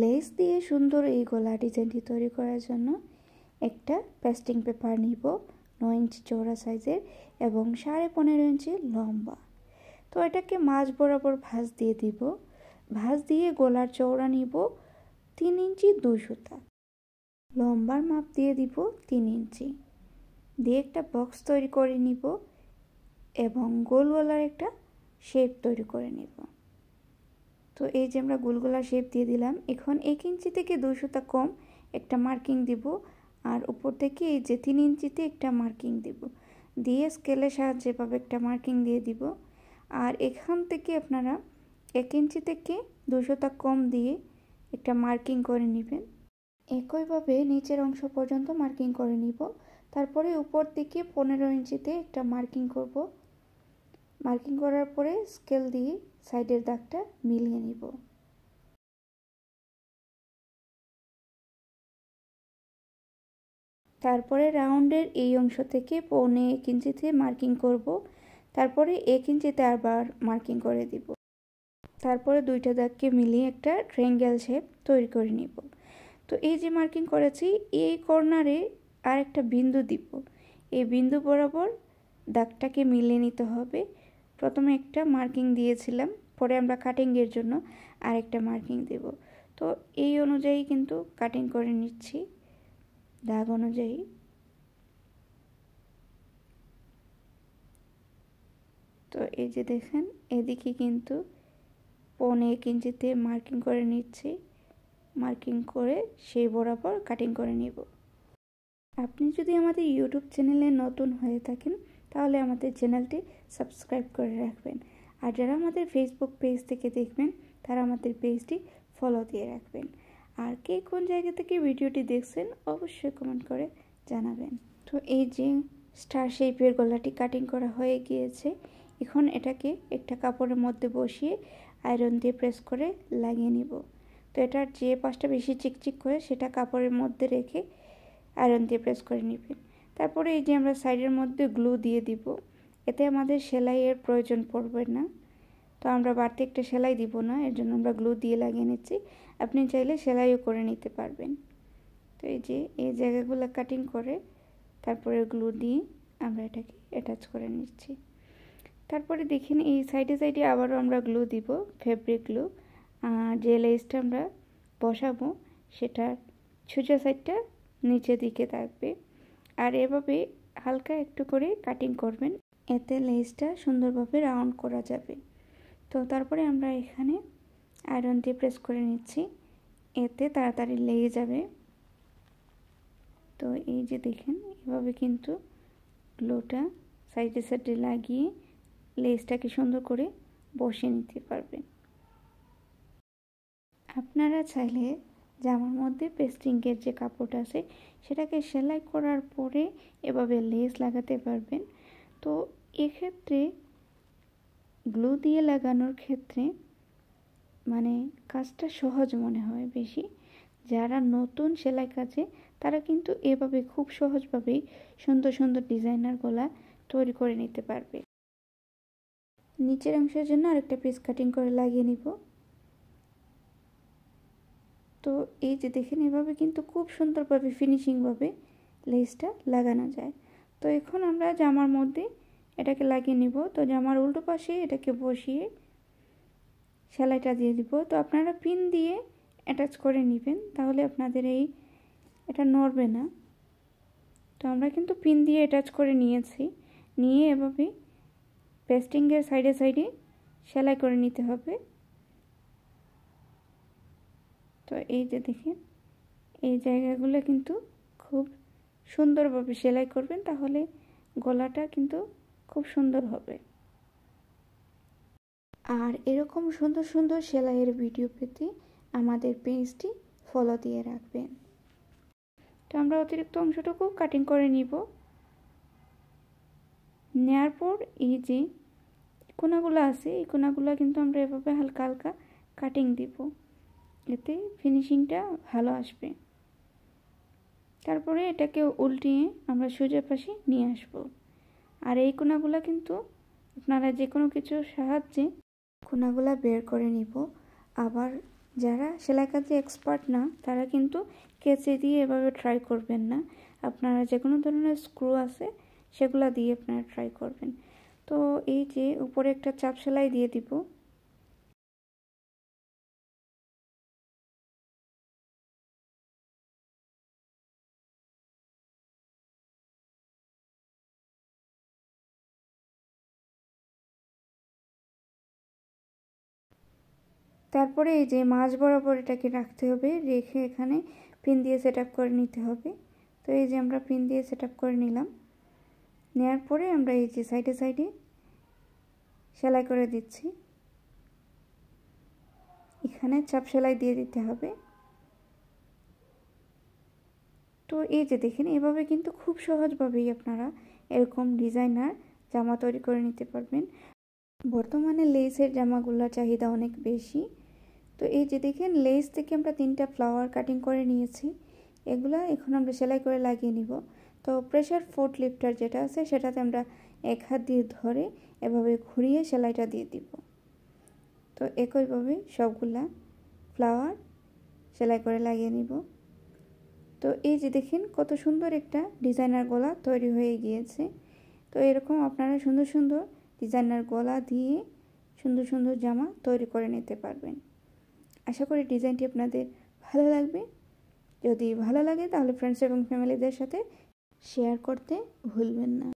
Less দিয়ে সুন্দর এই গলা ডিজাইনটি তৈরি করার জন্য একটা পেস্টিং পেপার নিব 9 ইঞ্চি চওড়া সাইজের এবং 15.5 ইঞ্চি লম্বা। তো এটাকে মাঝ বরাবর ভাঁজ দিয়ে দিব। ভাঁজ দিয়ে গলার চওড়া নিব 3 ইঞ্চি 2 সুতা, লম্বার মাপ দিয়ে দিব 3 ইঞ্চি, দিয়ে একটা বক্স তৈরি করে নিব এবং গোল গলার একটা শেপ তৈরি করে নিব। তো এই যে আমরা গোল গলার শেপ দিয়ে দিলাম। এখন 1 ইঞ্চি থেকে 2 সুতা কম একটা মার্কিং দিব, আর উপর থেকে এই যে 3 ইঞ্চিতে একটা মার্কিং দিব, দিয়ে স্কেলের সাহায্যে এভাবে একটা মার্কিং দিয়ে দিব। আর এখান থেকে আপনারা 1 ইঞ্চি থেকে 2 সুতা কম দিয়ে একটা মার্কিং করে নেবেন। একইভাবে নিচের অংশ পর্যন্ত মার্কিং করে নিব। তারপরে উপর থেকে 15 ইঞ্চিতে একটা মার্কিং করব। মার্কিং করার পরে স্কেল দিয়ে সাইডের দাগটা মিলিয়ে নিব। তারপরে রাউন্ডের এই অংশ থেকে 1.25 ইঞ্চিতে মার্কিং করব। তারপরে 1 ইঞ্চিতে আবার মার্কিং করে দিব। তারপরে দুইটা দাগকে মিলিয়ে একটা ট্রায়াঙ্গেল শেপ তৈরি করে নিব। তো এই যে মার্কিং করেছি এই কর্নারে আর একটা বিন্দু দিব। এই বিন্দু বরাবর দাগটাকে মিলিয়ে নিতে হবে। প্রথমে একটা মার্কিং দিয়েছিলাম, পরে আমরা কাটিংয়ের জন্য আরেকটা মার্কিং দেব। তো এই অনুযায়ী কিন্তু কাটিং করে নিচ্ছি দাগ অনুযায়ী। তো এই যে দেখেন এদিকে কিন্তু 1.25 ইঞ্চিতে মার্কিং করে নিচ্ছি। মার্কিং করে সেই বরাবর কাটিং করে নিব। আপনি যদি আমাদের ইউটিউব চ্যানেলে নতুন হয়ে থাকেন তাহলে আমাদের চ্যানেলটি সাবস্ক্রাইব করে রাখবেন, আর যারা আমাদের ফেসবুক পেজ থেকে দেখবেন তারা আমাদের পেজটি ফলো দিয়ে রাখবেন। আর কে কোন জায়গা থেকে ভিডিওটি দেখছেন অবশ্যই কমেন্ট করে জানাবেন। তো এই যে স্টার শেপের গলাটি কাটিং করা হয়ে গিয়েছে। এখন এটাকে একটা কাপড়ের মধ্যে বসিয়ে আয়রন দিয়ে প্রেস করে লাগিয়ে নিব। তো এটার যে পাশটা বেশি চিকচিক করে সেটা কাপড়ের মধ্যে রেখে আয়রন দিয়ে প্রেস করে নেবেন। তারপরে এই যে আমরা সাইডের মধ্যে গ্লু দিয়ে দিব। এতে আমাদের সেলাইয়ের প্রয়োজন পড়বে না। তো আমরা বাড়তি একটা সেলাই দিব না, এর জন্য আমরা গ্লু দিয়ে লাগিয়ে নিচ্ছি। আপনি চাইলে সেলাইও করে নিতে পারবেন। তো এই যে এই জায়গাগুলো কাটিং করে তারপরে গ্লু দিয়ে আমরা এটাকে অ্যাটাচ করে নিচ্ছি। তারপরে দেখেন এই সাইডে সাইডে আবারও আমরা গ্লু দিব, ফেব্রিক গ্লু। আর যে লেসটা আমরা বসাবো সেটার সোজা সাইডটা নিচের দিকে থাকবে। আর এভাবে হালকা একটু করে কাটিং করবেন, এতে লেসটা সুন্দরভাবে রাউন্ড করা যাবে। তো তারপরে আমরা এখানে আয়রন দিয়ে প্রেস করে নিচ্ছি, এতে তাড়াতাড়ি লেগে যাবে। তো এই যে দেখেন এভাবে কিন্তু গ্লুটা সাইডে সাইডে লাগিয়ে লেসটাকে সুন্দর করে বসিয়ে নিতে পারবেন। আপনারা চাইলে জামার মধ্যে পেস্টিংয়ের যে কাপড় আছে সেটাকে সেলাই করার পরে এভাবে লেস লাগাতে পারবেন। তো এক্ষেত্রে গ্লু দিয়ে লাগানোর ক্ষেত্রে মানে কাজটা সহজ মনে হয় বেশি। যারা নতুন সেলাই কাজে তারা কিন্তু এভাবে খুব সহজভাবেই সুন্দর সুন্দর ডিজাইনার গলা তৈরি করে নিতে পারবে। নিচের অংশের জন্য আরেকটা পিস কাটিং করে লাগিয়ে নিব। তো এই যে দেখেন এভাবে কিন্তু খুব সুন্দরভাবে ফিনিশিংভাবে লেসটা লাগানো যায়। তো এখন আমরা জামার মধ্যে এটাকে লাগিয়ে নিব। তো জামার উল্টো পাশে এটাকে বসিয়ে সেলাইটা দিয়ে দিব। তো আপনারা পিন দিয়ে অ্যাটাচ করে নেবেন, তাহলে আপনাদের এটা নড়বে না। তো আমরা কিন্তু পিন দিয়ে অ্যাটাচ করে নিয়েছি, নিয়ে এভাবে পেস্টিংয়ের সাইডে সাইডে সেলাই করে নিতে হবে। তো এই যে দেখেন এই জায়গাগুলো কিন্তু খুব সুন্দরভাবে সেলাই করবেন, তাহলে গলাটা কিন্তু খুব সুন্দর হবে। আর এরকম সুন্দর সুন্দর সেলাইয়ের ভিডিও পেতে আমাদের পেজটি ফলো দিয়ে রাখবেন। তো আমরা অতিরিক্ত অংশটুকু কাটিং করে নিব। নেওয়ার পর এই যে কোনাগুলো আছে এই কোনাগুলো কিন্তু আমরা এভাবে হালকা হালকা কাটিং দিব, এতে ফিনিশিংটা ভালো আসবে। তারপরে এটাকে উল্টিয়ে আমরা সোজা পাশে নিয়ে আসব। আর এই কোনাগুলো কিন্তু আপনারা যে কোনো কিছুর সাহায্যে কোনাগুলো বের করে নিব। আবার যারা সেলাই কাজে এক্সপার্ট না তারা কিন্তু কেচি দিয়ে এভাবে ট্রাই করবেন না, আপনারা যে কোনো ধরনের স্ক্রু আছে সেগুলো দিয়ে আপনারা ট্রাই করবেন। তো এই যে উপরে একটা চাপ সেলাই দিয়ে দিব। তারপরে এই যে মাঝ বরাবর এটাকে রাখতে হবে, রেখে এখানে পিন দিয়ে সেট আপ করে নিতে হবে। তো এই যে আমরা পিন দিয়ে সেট আপ করে নিলাম। নেওয়ার পরে আমরা এই যে সাইডে সাইডে সেলাই করে দিচ্ছি। এখানে চাপ সেলাই দিয়ে দিতে হবে। তো এই যে দেখেন এভাবে কিন্তু খুব সহজভাবেই আপনারা এরকম ডিজাইনার জামা তৈরি করে নিতে পারবেন। বর্তমানে লেসের জামাগুলোর চাহিদা অনেক বেশি। তো এই যে দেখেন লেস থেকে আমরা 3টা ফ্লাওয়ার কাটিং করে নিয়েছি, এগুলা এখন আমরা সেলাই করে লাগিয়ে নিব। তো প্রেসার ফুট লিফটার যেটা আছে সেটাতে আমরা এক হাত দিয়ে ধরে এভাবে ঘুরিয়ে সেলাইটা দিয়ে দিব। তো একইভাবে সবগুলা ফ্লাওয়ার সেলাই করে লাগিয়ে নিব। তো এই যে দেখেন কত সুন্দর একটা ডিজাইনার গলা তৈরি হয়ে গিয়েছে। তো এরকম আপনারা সুন্দর সুন্দর ডিজাইনার গলা দিয়ে সুন্দর সুন্দর জামা তৈরি করে নিতে পারবেন। আশা করি ডিজাইনটি আপনাদের ভালো লাগবে। যদি ভালো লাগে তাহলে ফ্রেন্ডস এবং ফ্যামিলিদের সাথে শেয়ার করতে ভুলবেন না।